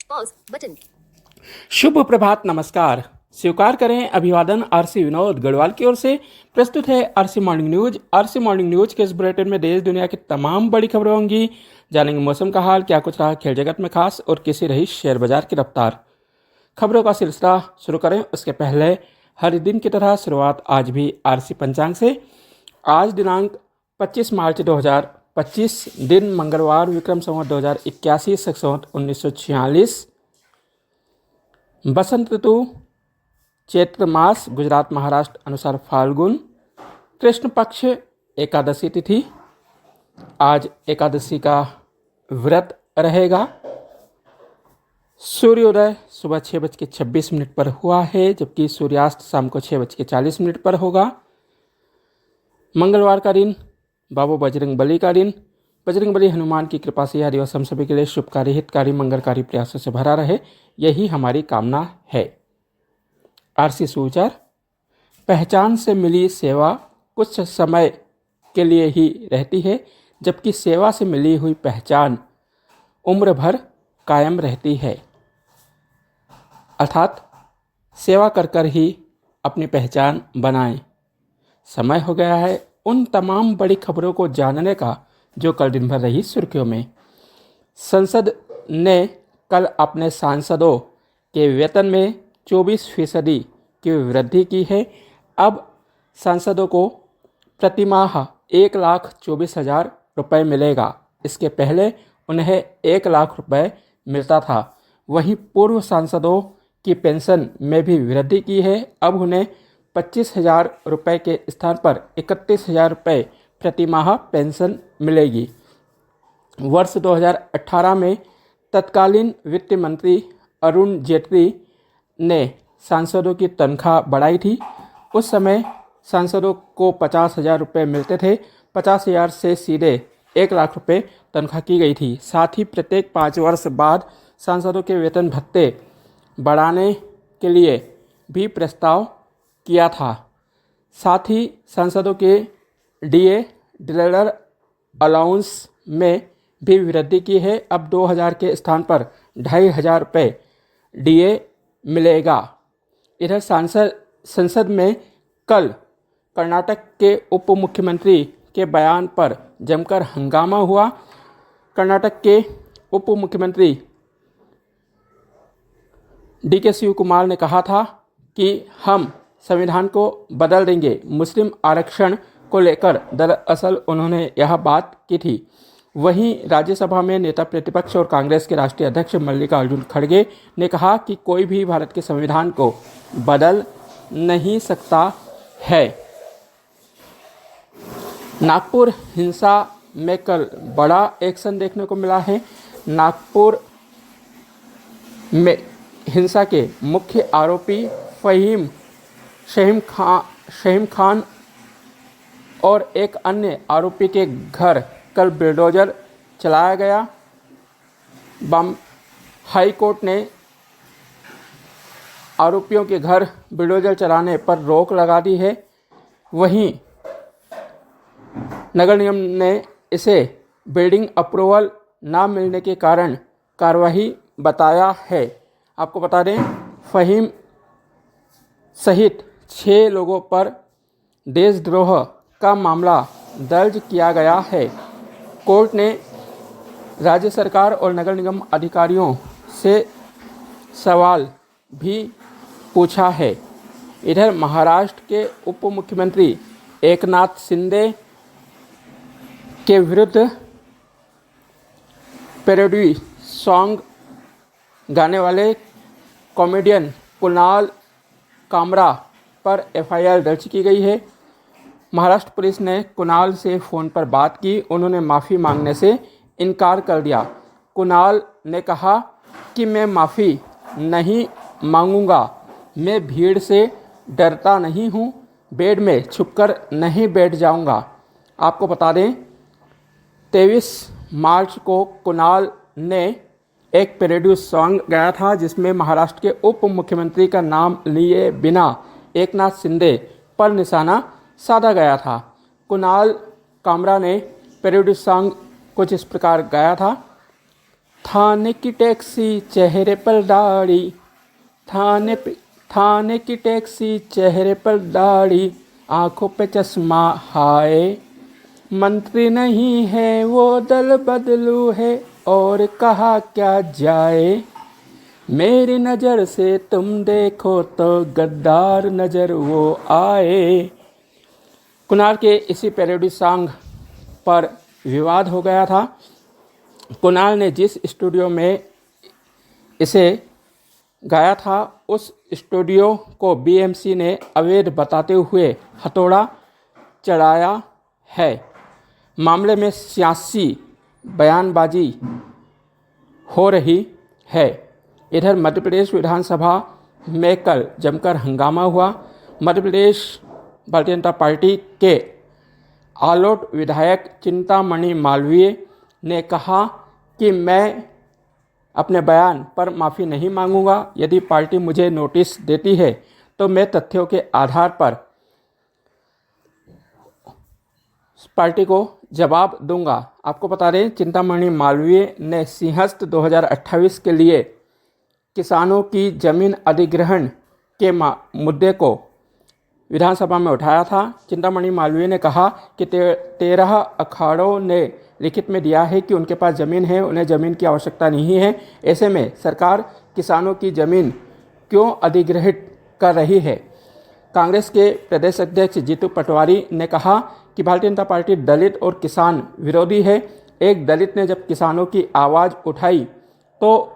Pause button. शुभ प्रभात, नमस्कार, स्वीकार करें अभिवादन। आरसी विनोद गढ़वाल की ओर से प्रस्तुत है RC morning news. RC morning news के इस बुलेटिन में देश दुनिया की तमाम बड़ी खबरें होंगी। जानेंगे मौसम का हाल, क्या कुछ रहा खेल जगत में खास और किसी रही शेयर बाजार की रफ्तार। खबरों का सिलसिला शुरू करें उसके पहले हर दिन की तरह शुरुआत आज भी आरसी पंचांग से। आज दिनांक 25 मार्च 2025, दिन मंगलवार, विक्रम संवत 2081, संवत 1946, बसंत ऋतु, चैत्र मास, गुजरात महाराष्ट्र अनुसार फाल्गुन, कृष्ण पक्ष, एकादशी तिथि। आज एकादशी का व्रत रहेगा। सूर्योदय सुबह 6:26 पर हुआ है, जबकि सूर्यास्त शाम को 6:40 पर होगा। मंगलवार का दिन बाबा बजरंग बली का दिन। बजरंग बली हनुमान की कृपा से यह दिवस हम सभी के लिए शुभकारी, हितकारी, मंगलकारी प्रयासों से भरा रहे, यही हमारी कामना है। RC suture. पहचान से मिली सेवा कुछ समय के लिए ही रहती है, जबकि सेवा से मिली हुई पहचान उम्र भर कायम रहती है। अर्थात सेवा कर कर ही अपनी पहचान बनाएं। समय हो गया है उन तमाम बड़ी खबरों को जानने का जो कल दिन भर रही सुर्खियों में। संसद ने कल अपने सांसदों के वेतन में 24% की वृद्धि की है। अब सांसदों को प्रतिमाह 1,24,000 रुपये मिलेगा। इसके पहले उन्हें 1 लाख रुपये मिलता था। वहीं पूर्व सांसदों की पेंशन में भी वृद्धि की है। अब उन्हें 25,000 रुपये के स्थान पर 31,000 रुपये प्रतिमाह पेंशन मिलेगी। वर्ष 2018 में तत्कालीन वित्त मंत्री अरुण जेटली ने सांसदों की तनख्वाह बढ़ाई थी। उस समय सांसदों को 50,000 रुपये मिलते थे। 50,000 से सीधे 1 लाख रुपये तनख्वाह की गई थी। साथ ही प्रत्येक 5 वर्ष बाद सांसदों के वेतन भत्ते बढ़ाने के लिए भी प्रस्ताव किया था। साथ ही सांसदों के डीए डिलर अलाउंस में भी वृद्धि की है। अब 2,000 के स्थान पर 2,500 रुपये डीए मिलेगा। इधर संसद में कल कर्नाटक के उप मुख्यमंत्री के बयान पर जमकर हंगामा हुआ। कर्नाटक के उप मुख्यमंत्री डीके शिव कुमार ने कहा था कि हम संविधान को बदल देंगे। मुस्लिम आरक्षण को लेकर दरअसल उन्होंने यह बात की थी। वहीं राज्यसभा में नेता प्रतिपक्ष और कांग्रेस के राष्ट्रीय अध्यक्ष मल्लिकार्जुन खड़गे ने कहा कि कोई भी भारत के संविधान को बदल नहीं सकता है। नागपुर हिंसा में कल बड़ा एक्शन देखने को मिला है। नागपुर में हिंसा के मुख्य आरोपी शहीम खान और एक अन्य आरोपी के घर कल बुलडोजर चलाया गया। हाई कोर्ट ने आरोपियों के घर बुलडोजर चलाने पर रोक लगा दी है। वहीं नगर निगम ने इसे बिल्डिंग अप्रूवल ना मिलने के कारण कार्रवाई बताया है। आपको बता दें, फहीम सहित 6 लोगों पर देशद्रोह का मामला दर्ज किया गया है। कोर्ट ने राज्य सरकार और नगर निगम अधिकारियों से सवाल भी पूछा है। इधर महाराष्ट्र के उप मुख्यमंत्री एकनाथ शिंदे के विरुद्ध पैरोडी सॉन्ग गाने वाले कॉमेडियन कुणाल कामरा पर एफआईआर दर्ज की गई है। महाराष्ट्र पुलिस ने कुणाल से फ़ोन पर बात की। उन्होंने माफ़ी मांगने से इनकार कर दिया। कुणाल ने कहा कि मैं माफ़ी नहीं मांगूंगा, मैं भीड़ से डरता नहीं हूँ, बेड में छुपकर नहीं बैठ जाऊंगा। आपको बता दें, 23 मार्च को कुणाल ने एक पैरोडी सॉन्ग गाया था जिसमें महाराष्ट्र के उप मुख्यमंत्री का नाम लिए बिना एकनाथ शिंदे पर निशाना साधा गया था। कुणाल कामरा ने पैरोडी सॉन्ग कुछ इस प्रकार गाया था। थाने की टैक्सी चेहरे पर दाढ़ी, थाने की टैक्सी चेहरे पर दाढ़ी, आंखों पे चश्मा, हाय मंत्री नहीं है वो दल बदलू है, और कहा क्या जाए, मेरी नज़र से तुम देखो तो गद्दार नज़र वो आए। कुणाल के इसी पैरोडी सॉन्ग पर विवाद हो गया था। कुणाल ने जिस स्टूडियो में इसे गाया था उस स्टूडियो को बीएमसी ने अवैध बताते हुए हथौड़ा चढ़ाया है। मामले में सियासी बयानबाजी हो रही है। इधर मध्य प्रदेश विधानसभा में कल जमकर हंगामा हुआ। मध्य प्रदेश भारतीय जनता पार्टी के आलोट विधायक चिंतामणि मालवीय ने कहा कि मैं अपने बयान पर माफ़ी नहीं मांगूंगा। यदि पार्टी मुझे नोटिस देती है तो मैं तथ्यों के आधार पर पार्टी को जवाब दूंगा। आपको बता दें, चिंतामणि मालवीय ने सिंहस्थ 2028 के लिए किसानों की जमीन अधिग्रहण के मुद्दे को विधानसभा में उठाया था। चिंतामणि मालवीय ने कहा कि 13 अखाड़ों ने लिखित में दिया है कि उनके पास ज़मीन है, उन्हें ज़मीन की आवश्यकता नहीं है। ऐसे में सरकार किसानों की ज़मीन क्यों अधिग्रहित कर रही है। कांग्रेस के प्रदेश अध्यक्ष जीतू पटवारी ने कहा कि भारतीय जनता पार्टी दलित और किसान विरोधी है। एक दलित ने जब किसानों की आवाज़ उठाई तो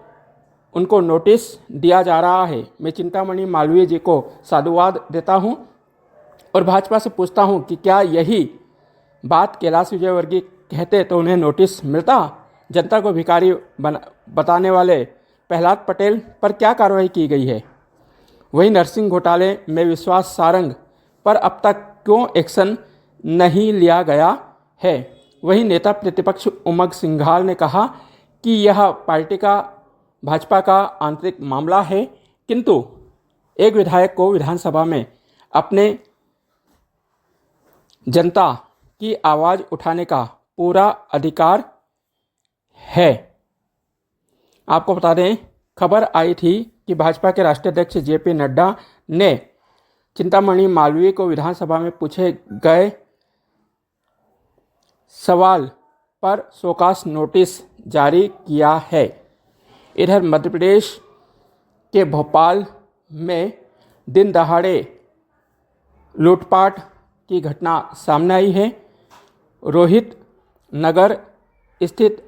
उनको नोटिस दिया जा रहा है। मैं चिंतामणि मालवीय जी को साधुवाद देता हूं और भाजपा से पूछता हूं कि क्या यही बात कैलाश विजयवर्गीय कहते तो उन्हें नोटिस मिलता। जनता को भिखारी बताने वाले प्रहलाद पटेल पर क्या कार्रवाई की गई है। वहीं नरसिंह घोटाले में विश्वास सारंग पर अब तक क्यों एक्शन नहीं लिया गया है। वहीं नेता प्रतिपक्ष उमंग सिंघाल ने कहा कि यह भाजपा का आंतरिक मामला है, किंतु एक विधायक को विधानसभा में अपने जनता की आवाज़ उठाने का पूरा अधिकार है। आपको बता दें, खबर आई थी कि भाजपा के राष्ट्रीय अध्यक्ष जेपी नड्डा ने चिंतामणि मालवीय को विधानसभा में पूछे गए सवाल पर शोकास नोटिस जारी किया है। इधर मध्य प्रदेश के भोपाल में दिन दहाड़े लूटपाट की घटना सामने आई है। रोहित नगर स्थित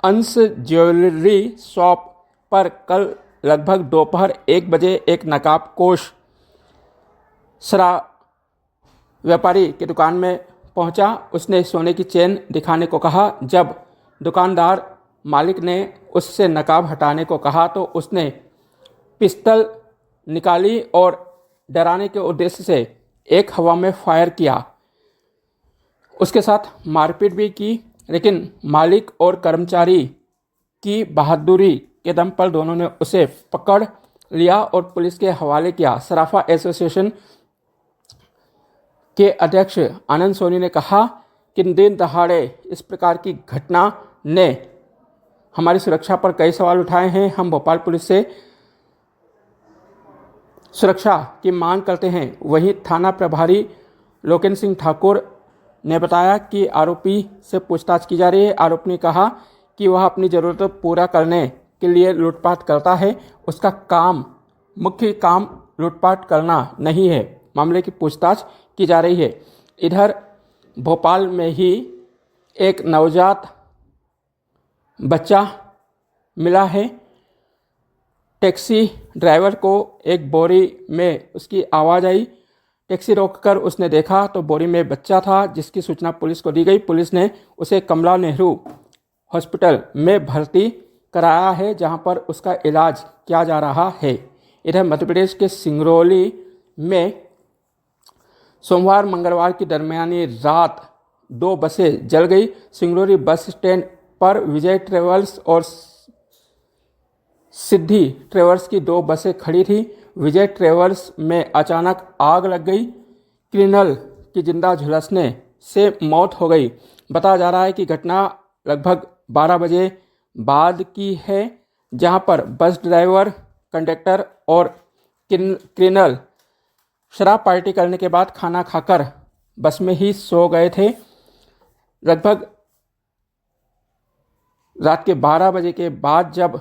अंश ज्वेलरी शॉप पर कल लगभग दोपहर 1 बजे एक नकाबपोश शराब व्यापारी की दुकान में पहुंचा। उसने सोने की चेन दिखाने को कहा। जब दुकानदार मालिक ने उससे नकाब हटाने को कहा तो उसने पिस्तौल निकाली और डराने के उद्देश्य से एक हवा में फायर किया। उसके साथ मारपीट भी की, लेकिन मालिक और कर्मचारी की बहादुरी के दम पर दोनों ने उसे पकड़ लिया और पुलिस के हवाले किया। सराफा एसोसिएशन के अध्यक्ष आनंद सोनी ने कहा कि दिन दहाड़े इस प्रकार की घटना ने हमारी सुरक्षा पर कई सवाल उठाए हैं। हम भोपाल पुलिस से सुरक्षा की मांग करते हैं। वहीं थाना प्रभारी लोकेन सिंह ठाकुर ने बताया कि आरोपी से पूछताछ की जा रही है। आरोपी ने कहा कि वह अपनी ज़रूरतों पूरा करने के लिए लूटपाट करता है। उसका मुख्य काम लूटपाट करना नहीं है। मामले की पूछताछ की जा रही है। इधर भोपाल में ही एक नवजात बच्चा मिला है। टैक्सी ड्राइवर को एक बोरी में उसकी आवाज़ आई। टैक्सी रोककर उसने देखा तो बोरी में बच्चा था, जिसकी सूचना पुलिस को दी गई। पुलिस ने उसे कमला नेहरू हॉस्पिटल में भर्ती कराया है, जहां पर उसका इलाज किया जा रहा है। इधर मध्य प्रदेश के सिंगरौली में सोमवार मंगलवार की दरमियानी रात 2 बसें जल गई। सिंगरौली बस स्टैंड पर विजय ट्रेवल्स और सिद्धि ट्रेवल्स की 2 बसें खड़ी थी। विजय ट्रेवल्स में अचानक आग लग गई। क्लीनर की जिंदा झुलसने से मौत हो गई। बताया जा रहा है कि घटना लगभग 12 बजे बाद की है, जहां पर बस ड्राइवर, कंडक्टर और क्लीनर शराब पार्टी करने के बाद खाना खाकर बस में ही सो गए थे। लगभग रात के 12 बजे के बाद जब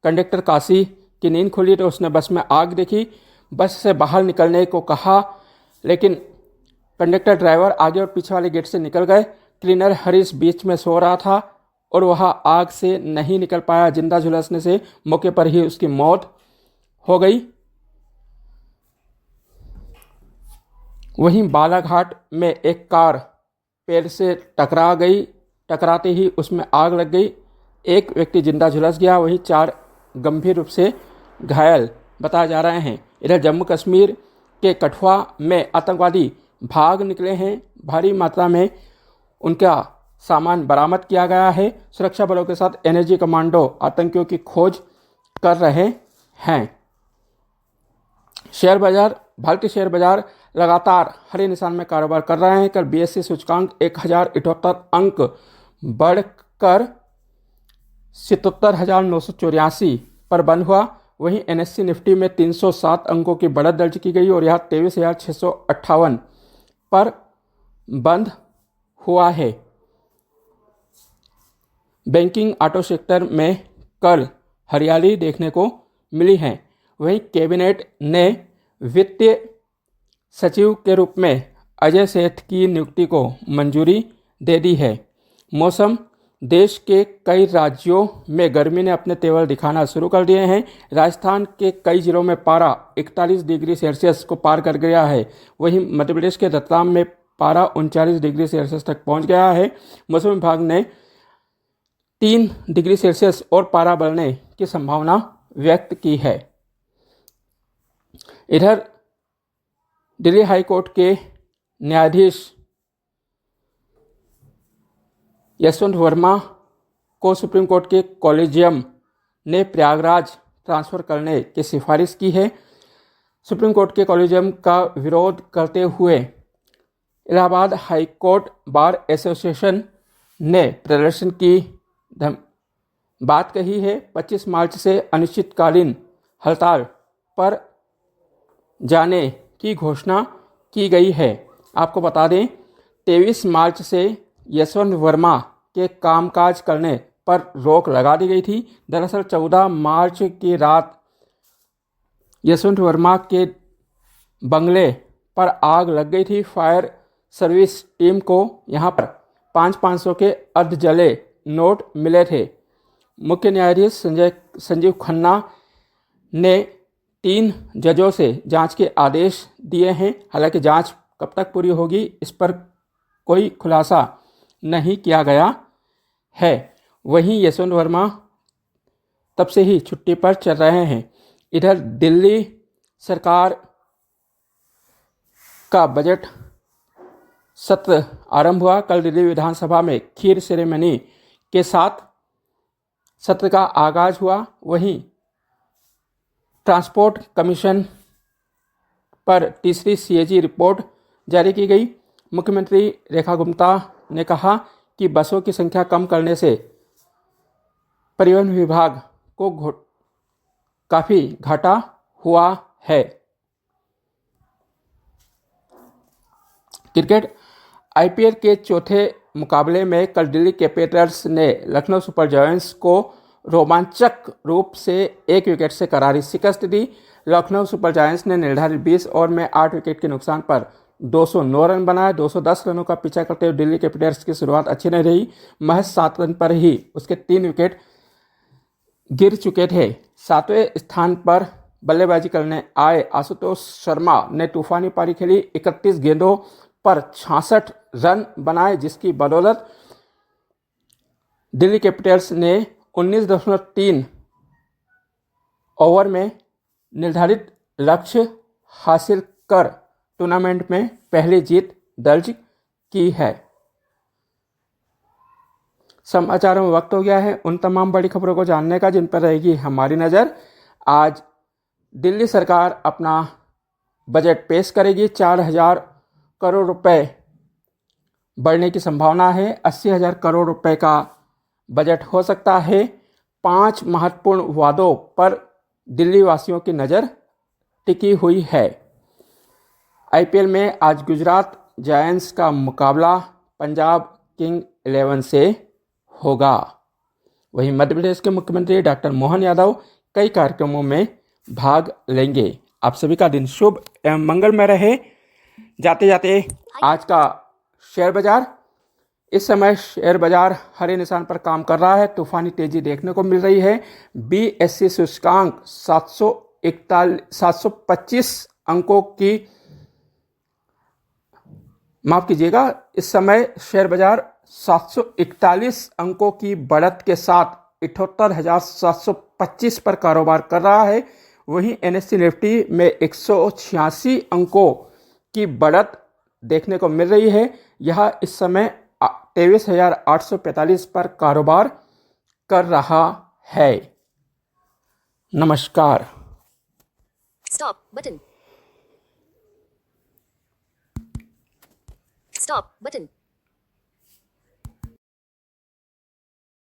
कंडक्टर काशी की नींद खुली तो उसने बस में आग देखी। बस से बाहर निकलने को कहा, लेकिन कंडक्टर ड्राइवर आगे और पीछे वाले गेट से निकल गए। क्लीनर हरीश बीच में सो रहा था और वह आग से नहीं निकल पाया। जिंदा झुलसने से मौके पर ही उसकी मौत हो गई। वहीं बालाघाट में एक कार पेड़ से टकराते ही उसमें आग लग गई। एक व्यक्ति जिंदा झुलस गया, वहीं 4 गंभीर रूप से घायल बताए जा रहे हैं। इधर जम्मू कश्मीर के कठुआ में आतंकवादी भाग निकले हैं। भारी मात्रा में उनका सामान बरामद किया गया है। सुरक्षा बलों के साथ एनर्जी कमांडो आतंकियों की खोज कर रहे हैं। भारतीय शेयर बाजार लगातार हरे निशान में कारोबार कर रहे हैं। कल बीएसई सूचकांक 1078 अंक बढ़कर 77,984 पर बंद हुआ। वहीं एनएससी निफ्टी में 307 अंकों की बढ़त दर्ज की गई और यह 23,658 पर बंद हुआ है। बैंकिंग ऑटो सेक्टर में कल हरियाली देखने को मिली है। वहीं कैबिनेट ने वित्तीय सचिव के रूप में अजय सेठ की नियुक्ति को मंजूरी दे दी है। मौसम, देश के कई राज्यों में गर्मी ने अपने तेवर दिखाना शुरू कर दिए हैं। राजस्थान के कई जिलों में पारा 41 डिग्री सेल्सियस को पार कर गया है। वहीं मध्य प्रदेश के रतलाम में पारा 39 डिग्री सेल्सियस तक पहुंच गया है। मौसम विभाग ने 3 डिग्री सेल्सियस और पारा बढ़ने की संभावना व्यक्त की है। इधर दिल्ली हाईकोर्ट के न्यायाधीश यशवंत वर्मा को सुप्रीम कोर्ट के कॉलेजियम ने प्रयागराज ट्रांसफ़र करने की सिफारिश की है। सुप्रीम कोर्ट के कॉलेजियम का विरोध करते हुए इलाहाबाद हाईकोर्ट बार एसोसिएशन ने प्रदर्शन की बात कही है। 25 मार्च से अनिश्चितकालीन हड़ताल पर जाने की घोषणा की गई है। आपको बता दें, 23 मार्च से यशवंत वर्मा के कामकाज करने पर रोक लगा दी गई थी। दरअसल 14 मार्च की रात यशवंत वर्मा के बंगले पर आग लग गई थी। फायर सर्विस टीम को यहां पर 500 के अर्ध जले नोट मिले थे। मुख्य न्यायाधीश संजीव खन्ना ने 3 जजों से जांच के आदेश दिए हैं। हालांकि जांच कब तक पूरी होगी इस पर कोई खुलासा नहीं किया गया है। वहीं यशवंत वर्मा तब से ही छुट्टी पर चल रहे हैं। इधर दिल्ली सरकार का बजट सत्र आरंभ हुआ। कल दिल्ली विधानसभा में खीर सेरेमनी के साथ सत्र का आगाज हुआ। वहीं ट्रांसपोर्ट कमीशन पर तीसरी सीएजी रिपोर्ट जारी की गई। मुख्यमंत्री रेखा गुप्ता ने कहा कि बसों की संख्या कम करने से परिवहन विभाग को काफ़ी घाटा हुआ है। क्रिकेट, आईपीएल के चौथे मुकाबले में कल दिल्ली कैपिटल्स ने लखनऊ सुपर जायंट्स को रोमांचक रूप से 1 विकेट से करारी शिकस्त दी। लखनऊ सुपर जायंट्स ने निर्धारित 20 ओवर में 8 विकेट के नुकसान पर 209 रन बनाए। 210 रनों का पीछा करते हुए दिल्ली कैपिटल्स की शुरुआत अच्छी नहीं रही। महज 7 रन पर ही उसके 3 विकेट गिर चुके थे। 7वें स्थान पर बल्लेबाजी करने आए आशुतोष शर्मा ने तूफानी पारी खेली। 31 गेंदों पर 66 रन बनाए, जिसकी बदौलत दिल्ली कैपिटल्स ने 19.3 ओवर में निर्धारित लक्ष्य हासिल कर टूर्नामेंट में पहली जीत दर्ज की है। समाचारों में वक्त हो गया है उन तमाम बड़ी खबरों को जानने का जिन पर रहेगी हमारी नज़र। आज दिल्ली सरकार अपना बजट पेश करेगी। 4,000 करोड़ रुपए बढ़ने की संभावना है। 80,000 करोड़ रुपए का बजट हो सकता है। 5 महत्वपूर्ण वादों पर दिल्ली वासियों की नज़र टिकी हुई है। आईपीएल में आज गुजरात जायंट्स का मुकाबला पंजाब किंग 11 से होगा। वहीं मध्य प्रदेश के मुख्यमंत्री डॉक्टर मोहन यादव कई कार्यक्रमों में भाग लेंगे। आप सभी का दिन शुभ एवं मंगलमय रहे। जाते जाते आज का शेयर बाजार, इस समय शेयर बाजार हरे निशान पर काम कर रहा है। तूफानी तेजी देखने को मिल रही है। बीएसई सूचकांक 725 अंकों की, माफ कीजिएगा, इस समय शेयर बाजार 741 अंकों की बढ़त के साथ 78,725 पर कारोबार कर रहा है। वहीं एनएससी निफ्टी में 186 अंकों की बढ़त देखने को मिल रही है। यह इस समय 23,845 पर कारोबार कर रहा है। नमस्कार। Stop button. Stop button.